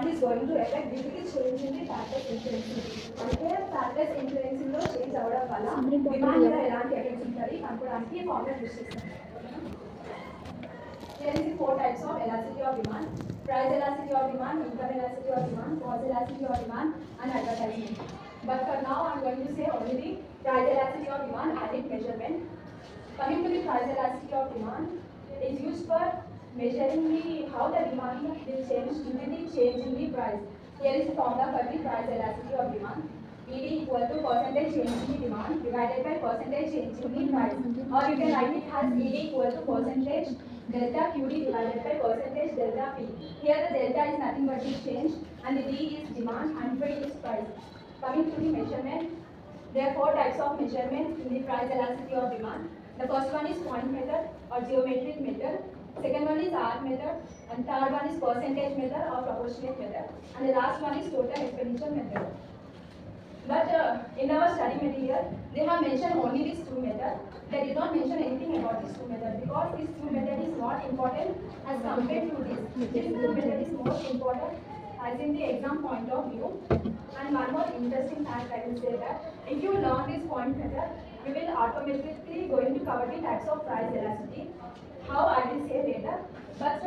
point is going to affect due to the change in the factors influencing. అంటే factors influencing లో change అవడం వల్ల demand మీద ఎలాంటి ఎఫెక్ట్స్ ఉంటాయి అనుకోవడానికి ఈ ఫార్ములా యూస్ చేస్తాం. There is 4 types of elasticity of demand: price elasticity of demand, income elasticity of demand, cost elasticity of demand, and advertisement. But for now, I am going to say only the price elasticity of demand and its measurement. Coming to the price elasticity of demand, is used for measuring how the demand will change due to the change in the price. Here is the formula for the price elasticity of demand. ED equal to percentage change in the demand divided by percentage change in the price. Or you can write it as ED equal to percentage delta QD divided by percentage delta P. Here the delta is nothing but the change and the D is demand and P is price. Coming to the measurement, there are 4 types of measurement in the price elasticity of demand. The first one is point method or geometric method. Second one is R method, and third one is percentage method or proportionate method, and the last one is total expenditure method. But in our study material, they have mentioned only these 2 methods. They did not mention anything about these 2 methods because this 2 method is not important as compared to this. This 2 method is most important as in the exam point of view. And one more interesting fact I will say that if you learn this point method, we will automatically going to cover the types of price elasticity. How I will say later. But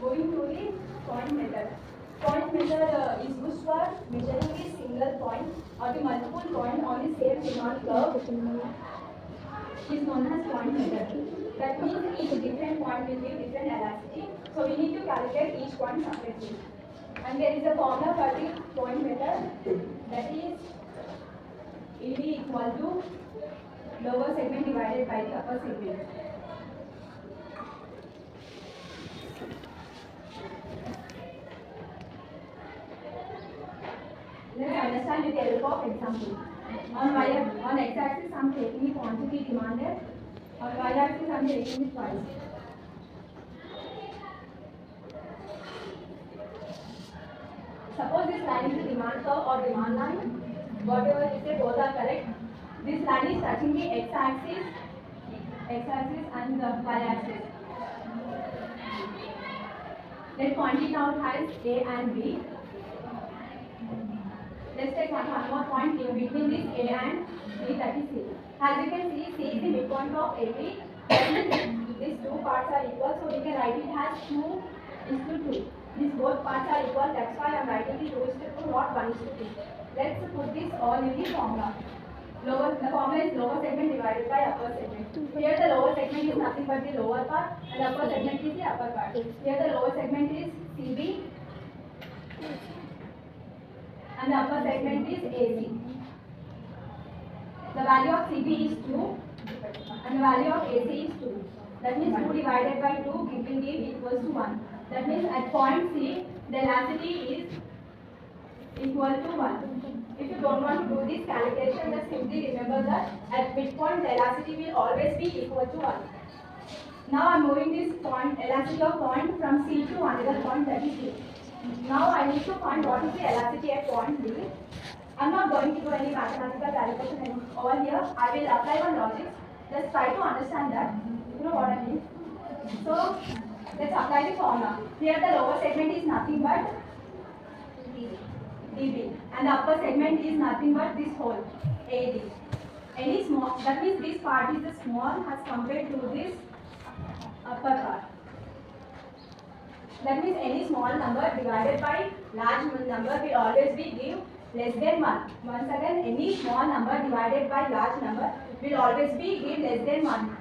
going to the point method. Point method is used for measuring the single point or the multiple point on the same demand curve. Is known as point method. That means each different point will give different elasticity. So we need to calculate each point separately. And there is a formula for the point method, that is ED equal to lower segment divided by the upper segment. Let's understand with the help of example. On x-axis I am taking the quantity demanded, on y-axis I am taking the price. Suppose this line is the demand curve or demand line. Whatever you say, both are correct. This line is touching the x-axis and the y-axis. Let's point it out as A and B. Let's take one more point in between this A and B, that is C. As you can see, C is the midpoint of AB. These 2 parts are equal, so we can write it as 2:2. These both parts are equal, that's why I am writing the 2:2, not 1:3. Let's put this all in the formula. The formula is lower segment divided by upper segment. Here the lower segment is nothing but the lower part and the upper segment is the upper part. Here the lower segment is CB and the upper segment is AC. The value of CB is 2 and the value of AC is 2. That means 2 divided by 2 giving it equals to 1. That means at point C, the elasticity is equal to 1. If you don't want to do this calculation, just simply remember that at midpoint the elasticity will always be equal to 1. Now I am moving this point, elasticity of point from C to another point, that is D. Now I need to find what is the elasticity at point D. I am not going to do any mathematical calculation over here. I will apply one logic. Just try to understand that. You know what I mean? So let's apply the formula. Here the lower segment is nothing but DB and the upper segment is nothing but this whole AD. Any small, that means this part is the small as compared to this upper part. That means any small number divided by large number will always be give less than 1. Once again, any small number divided by large number will always be give less than 1.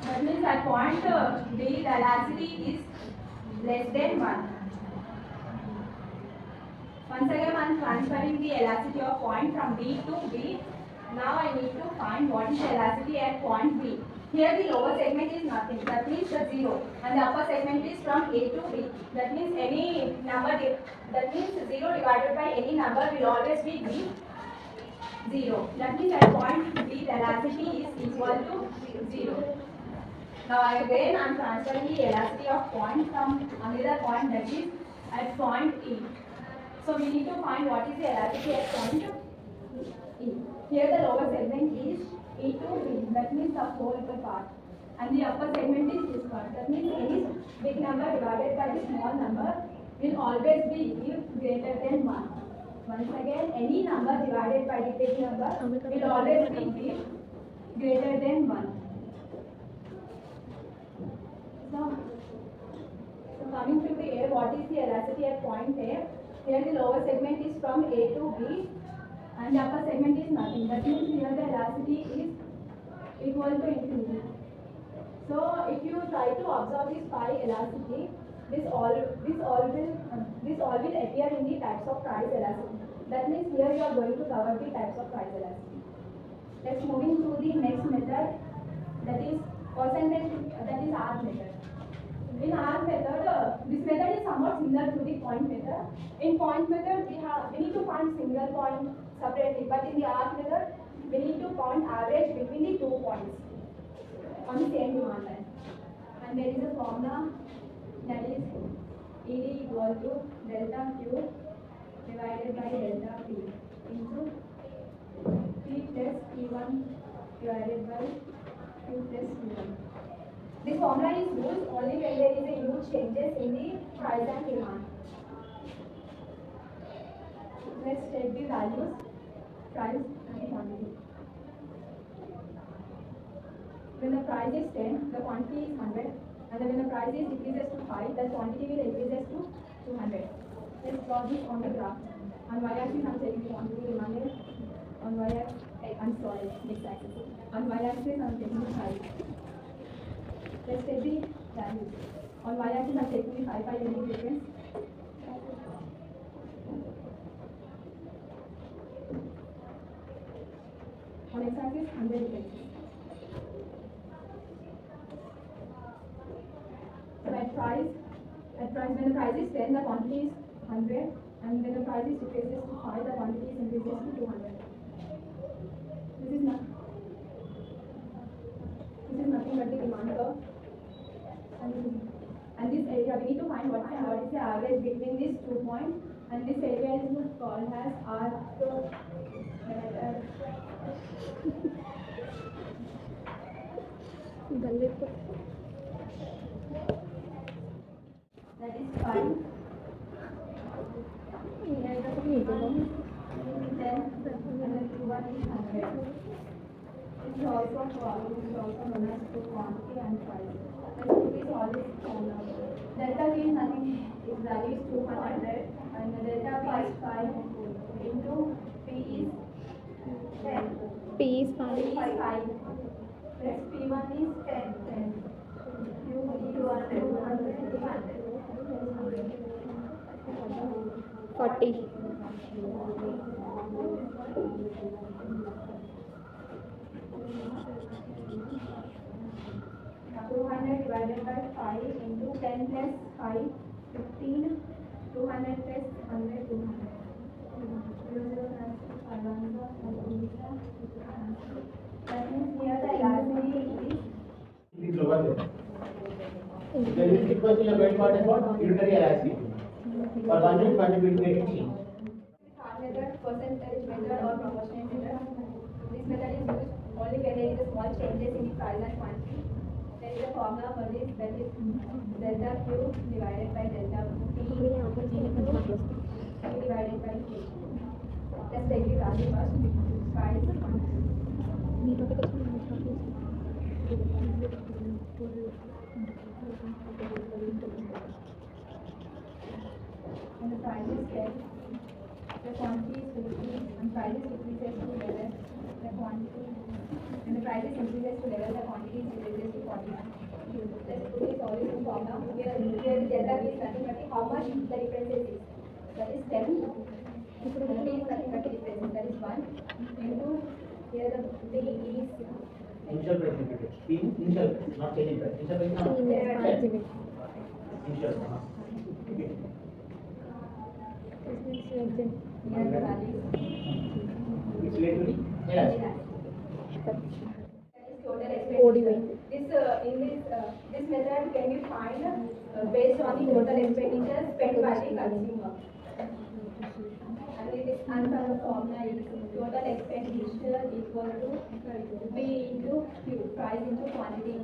That means at point B, the elasticity is less than 1. Once again, I am transferring the elasticity of point from D to B. Now I need to find what is the elasticity at point B. Here the lower segment is nothing, that means the 0, and the upper segment is from A to B. That means any number, that means 0 divided by any number will always be 0. That means at point B, the elasticity is equal to 0. Now again I am transferring the elasticity of point from another point, that is at point E. So we need to find what is the elasticity at point E. Here the lower segment is E to B, that means the whole part. And the upper segment is this part. That means any big number divided by the small number will always be greater than 1. Once again, any number divided by the big number will always be greater than 1. So coming to the A, what is the elasticity at point A? Here the lower segment is from A to B and the upper segment is nothing. That means here the elasticity is equal to infinity. So if you try to observe this pi elasticity, this all will appear in the types of price elasticity. That means here you are going to cover the types of price elasticity. Let's moving to the next method, that is percentage, that is arc method. In arc method, this method is somewhat similar to the point method. In point method, we need to find single point separately, but in the arc method, we need to find average between the 2 points on the same demand line. And there is a formula that is ED equal to delta Q divided by delta P into P plus P1 divided by Q plus P1. This formula is used only when there is a huge changes in the price and demand. Let's take the values, price and the quantity. When the price is 10, the quantity is 100, and then when the price is decreases to 5, the quantity will increases to 200. Let's plot this on the graph. On y-axis, I'm taking the quantity demanded. On y-axis, I'm sorry, x-axis. On y-axis, I'm taking the price. Let's take the values. On y-axis, I'm taking the 5 unit difference. On x-axis, 100 difference. So at price, when the price is 10, the quantity is 100, and when the price is decreases to 5, the quantity is increases to 200. This is nothing but the demand curve. And this area, we need to find what is the average between these 2 points, and this area is called as arc method. That is 5. Here the 10 and then 1 is 100. This is also known as quantity and price. Let's put this all this formula. Delta P is nothing, its value is 200, and the delta P is 5 into P is 10. P is 5. 5 plus P1 is 10. Q is 200. 40. Now 200 divided by 5 into 10 plus 5, 15, 200 plus 100, 200. 0, that means here the elasticity is. Please lower there. The elastic question of main part is what? Unitary elasticity. For 1 unit contribute to 18. Hard method, percentage method or proportionate method. This method is used only when there is a small changes in the price and quantity. There is a formula for this, that is delta Q divided by delta P divided by Q. Let's take the value first. Price and quantity. When the price is 10, the quantity is 50, and price is decreases to 11, the quantity, when the price is increases to 11, the quantity is decreases to 40. Let's put this all in formula. Here the delta P is nothing but how much the difference is. That is 10. The P is nothing but the difference, that is 1. Into here the P is Initial price limited. Initial price, not changing price. Initial price now. Initial price. Okay. here the value. It's relatively elastic. That is total expenditure. This method can be found based on the total expenditure spent by the consumer. And from the formula is total expenditure equal to P into Q, price into quantity.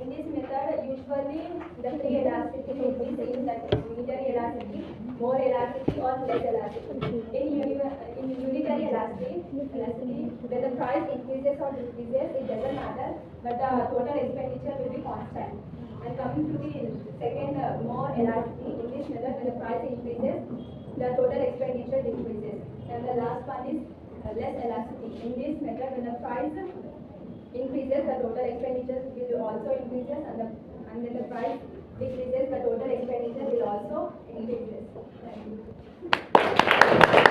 In this method, usually the free elasticity will be seen, that is unitary elasticity, more elasticity or less elasticity. In unitary elasticity, when the price increases or decreases, it doesn't matter, but the total expenditure will be constant. And coming to the second, more elasticity, in this method, when the price increases, the total expenditure decreases. And the last one is less elasticity. In this method, when the price increases, the total expenditure will also increases, and when the price decreases, the total expenditure will also increases. Thank you.